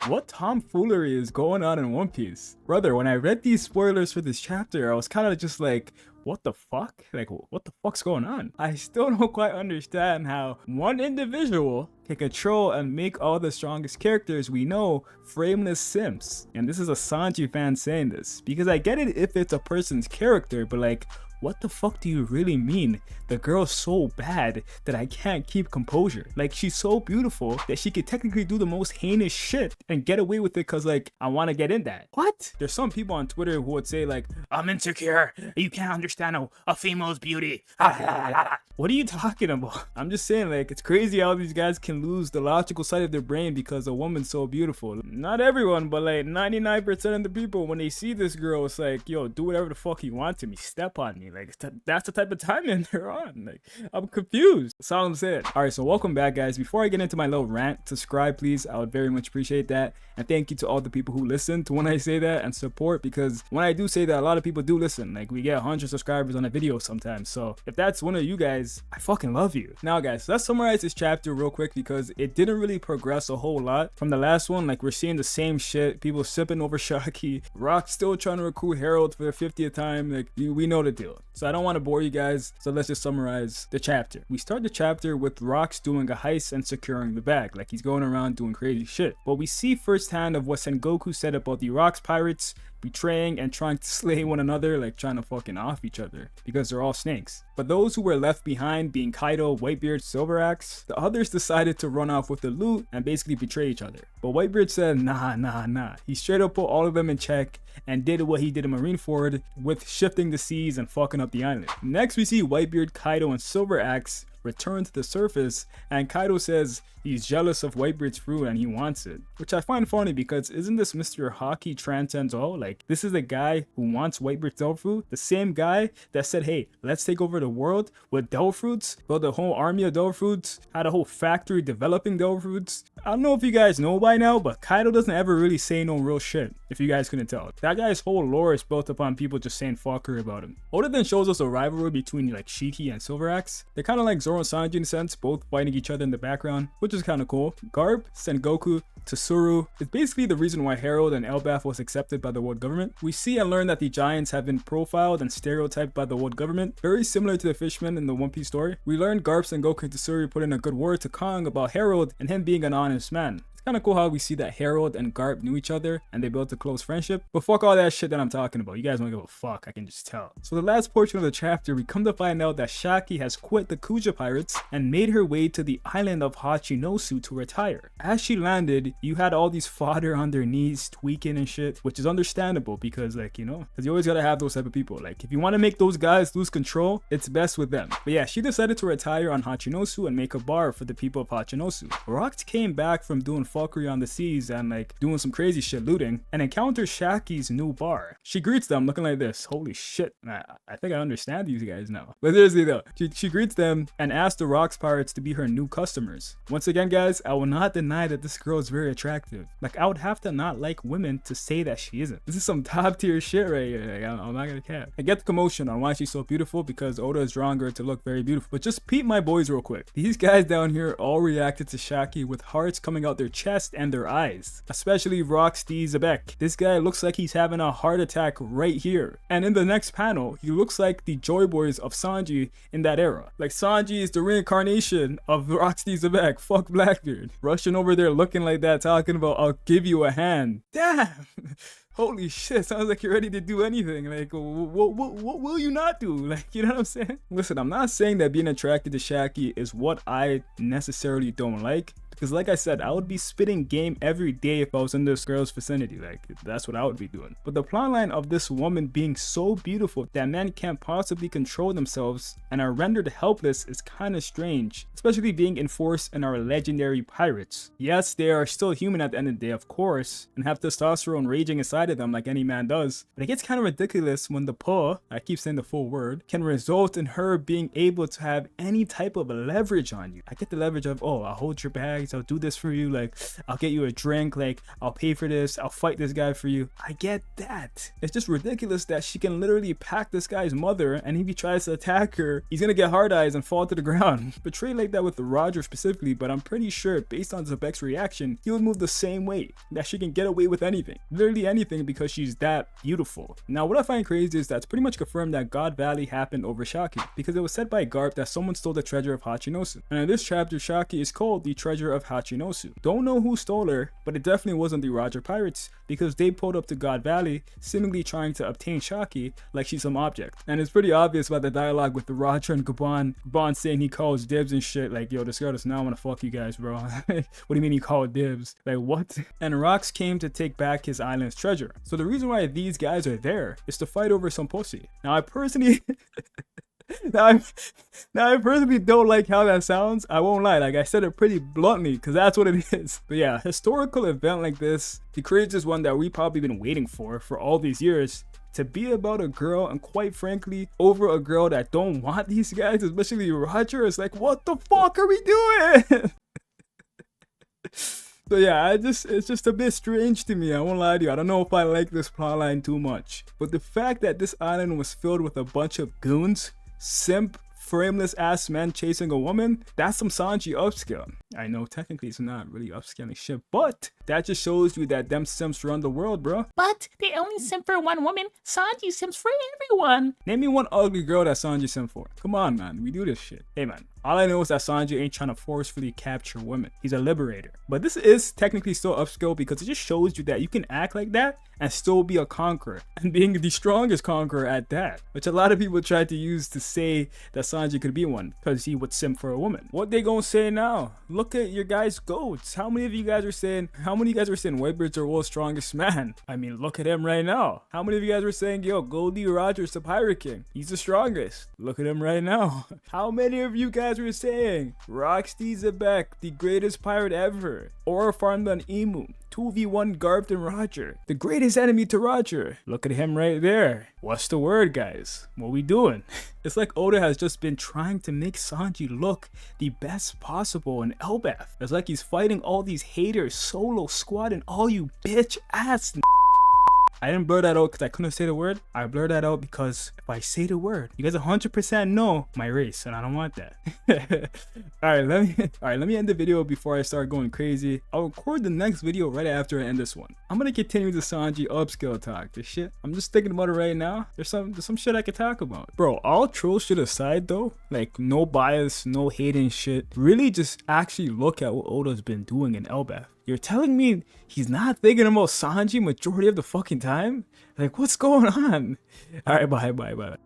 What tomfoolery is going on in One Piece? Brother, when I read these spoilers for this chapter, I was kind of just like, what the fuck? Like, what the fuck's going on? I still don't quite understand how one individual can control and make all the strongest characters we know frameless simps. And this is a Sanji fan saying this, because I get it if it's a person's character, but like, what the fuck do you really mean? The girl's so bad that I can't keep composure. Like, she's so beautiful that she could technically do the most heinous shit and get away with it because, like, I want to get in that. What? There's some people on Twitter who would say, like, I'm insecure. You can't understand a female's beauty. What are you talking about? I'm just saying, like, it's crazy how these guys can lose the logical side of their brain because a woman's so beautiful. Not everyone, but like 99% of the people, when they see this girl, it's like, yo, do whatever the fuck you want to me. Step on me. Like, that's the type of timing they're on. Like, I'm confused. That's all I'm saying. All right, so welcome back, guys. Before I get into my little rant, subscribe, please. I would very much appreciate that. And thank you to all the people who listen to when I say that and support, because when I do say that, a lot of people do listen. Like, we get 100 subscribers on a video sometimes. So if that's one of you guys, I fucking love you. Now, guys, let's summarize this chapter real quick because it didn't really progress a whole lot from the last one. Like, we're seeing the same shit. People sipping over Shakky. Rock still trying to recruit Harold for the 50th time. Like, we know the deal. So I don't want to bore you guys. So let's just summarize the chapter. We start the chapter with Rock's doing a heist and securing the bag. Like, he's going around doing crazy shit. But we see firsthand of what Sengoku said about the Rocks pirates betraying and trying to slay one another, like trying to fucking off each other because they're all snakes. But those who were left behind, being Kaido, Whitebeard, Silver Axe, the others decided to run off with the loot and basically betray each other. But Whitebeard said nah. He straight up put all of them in check and did what he did in Marineford with shifting the seas and fucking up the island. Next we see Whitebeard, Kaido, and Silver Axe return to the surface, and Kaido says he's jealous of Whitebeard's fruit and he wants it, which I find funny because isn't this Mr. Hockey transcends all? Like, this is the guy who wants Whitebeard's devil fruit, the same guy that said, hey, let's take over the world with devil fruits, build a whole army of devil fruits, had a whole factory developing devil fruits. I don't know if you guys know by now, but Kaido doesn't ever really say no real shit, if you guys couldn't tell. That guy's whole lore is built upon people just saying fuckery about him. Oda then shows us a rivalry between like Shakky and Silver Axe. They're kind of like Zoro and Sanji in a sense, both fighting each other in the background, which is kind of cool. Garp, Sengoku, Tsuru is basically the reason why Harold and Elbaf was accepted by the world government. We see and learn that the giants have been profiled and stereotyped by the world government, very similar to the fishmen in the One Piece story. We learned Garp, Sengoku, and Tsuru put in a good word to Kong about Harold and him being an honest man. Kind of cool how we see that Harold and Garp knew each other and they built a close friendship. But fuck all that shit that I'm talking about. You guys don't give a fuck, I can just tell. So the last portion of the chapter, we come to find out that Shakky has quit the Kuja pirates and made her way to the island of Hachinosu to retire. As she landed, you had all these fodder on their knees tweaking and shit, which is understandable because, like, you know, because you always gotta have those type of people. Like, if you want to make those guys lose control, it's best with them. But yeah, she decided to retire on Hachinosu and make a bar for the people of Hachinosu. Rock came back from doing fuckery on the seas and like doing some crazy shit looting and encounters Shacky's new bar. She greets them looking like this. Holy shit. I think I understand these guys now. But seriously though, she greets them and asks the Rocks pirates to be her new customers. Once again, guys, I will not deny that this girl is very attractive. Like, I would have to not like women to say that she isn't. This is some top tier shit right here. Like, I'm not gonna cap. I get the commotion on why she's so beautiful because Oda is drawing her to look very beautiful. But just peep my boys real quick. These guys down here all reacted to Shakky with hearts coming out their chest and their eyes, especially Rock's Zebek. This guy looks like he's having a heart attack right here. And in the next panel, he looks like the Joy Boys of Sanji in that era. Like, Sanji is the reincarnation of Rock's Zebek. Fuck Blackbeard. Rushing over there looking like that, talking about, I'll give you a hand. Damn! Holy shit, sounds like you're ready to do anything. Like, what will you not do? Like, you know what I'm saying? Listen, I'm not saying that being attracted to Shakky is what I necessarily don't like. Because like I said, I would be spitting game every day if I was in this girl's vicinity. Like, that's what I would be doing. But the plotline of this woman being so beautiful that men can't possibly control themselves and are rendered helpless is kind of strange. Especially being enforced in our legendary pirates. Yes, they are still human at the end of the day, of course, and have testosterone raging inside of them like any man does. But it gets kind of ridiculous when the pull, I keep saying the full word, can result in her being able to have any type of leverage on you. I get the leverage of, oh, I'll hold your bags, things. I'll do this for you. Like, I'll get you a drink. Like, I'll pay for this. I'll fight this guy for you. I get that. It's just ridiculous that she can literally pack this guy's mother, and if he tries to attack her, he's gonna get hard eyes and fall to the ground. Portrayed like that with Roger specifically, but I'm pretty sure based on Zebek's reaction, he would move the same way. That she can get away with anything. Literally anything, because she's that beautiful. Now, what I find crazy is that's pretty much confirmed that God Valley happened over Shakky, because it was said by Garp that someone stole the treasure of Hachinosu. And in this chapter, Shakky is called the treasure of Hachinosu. Don't know who stole her, but it definitely wasn't the Roger pirates, because they pulled up to God Valley, seemingly trying to obtain Shakky like she's some object. And it's pretty obvious by the dialogue with the Roger and Gabon. Gabon saying he calls dibs and shit, like, yo, this girl does not want to fuck you guys, bro. What do you mean he called dibs? Like, what? And Rox came to take back his island's treasure. So the reason why these guys are there is to fight over some pussy. Now, I personally... Now I personally don't like how that sounds. I won't lie, like I said it pretty bluntly, because that's what it is. But yeah, historical event like this, the craziest one that we probably been waiting for all these years, to be about a girl, and quite frankly, over a girl that don't want these guys, especially Roger. It's like, what the fuck are we doing? So yeah, it's just a bit strange to me. I won't lie to you. I don't know if I like this plotline too much. But the fact that this island was filled with a bunch of goons, simp, frameless ass men chasing a woman, that's some Sanji upskill. I know technically it's not really upscaling shit, but that just shows you that them simps run the world, bro. But they only simp for one woman. Sanji simps for everyone. Name me one ugly girl that Sanji simp for. Come on, man. We do this shit. Hey, man. All I know is that Sanji ain't trying to forcefully capture women. He's a liberator. But this is technically still upskill, because it just shows you that you can act like that and still be a conqueror, and being the strongest conqueror at that, which a lot of people tried to use to say that Sanji could be one, because he would simp for a woman. What they gonna say now? Look at your guys' goats. How many of you guys are saying Whitebeard's our world's strongest man? I mean, look at him right now. How many of you guys were saying, yo, Goldie Roger's the Pirate King? He's the strongest. Look at him right now. How many of you guys were saying Roxy Zebek, the greatest pirate ever? Or farmed on Emu? 2v1 Garp and Roger, the greatest enemy to Roger. Look at him right there. What's the word, guys? What we doing? It's like Oda has just been trying to make Sanji look the best possible in Elbaf. It's like he's fighting all these haters, solo, squad, and all you bitch ass. I didn't blur that out because I couldn't say the word. I blurred that out because if I say the word, you guys 100% know my race, and I don't want that. Alright, let me end the video before I start going crazy. I'll record the next video right after I end this one. I'm gonna continue the Sanji upskill talk. This shit, I'm just thinking about it right now. There's some shit I could talk about. Bro, all troll shit aside though, like no bias, no hating shit. Really just actually look at what Oda's been doing in Elbaf. You're telling me he's not thinking about Sanji majority of the fucking time? Like, what's going on? Alright, bye.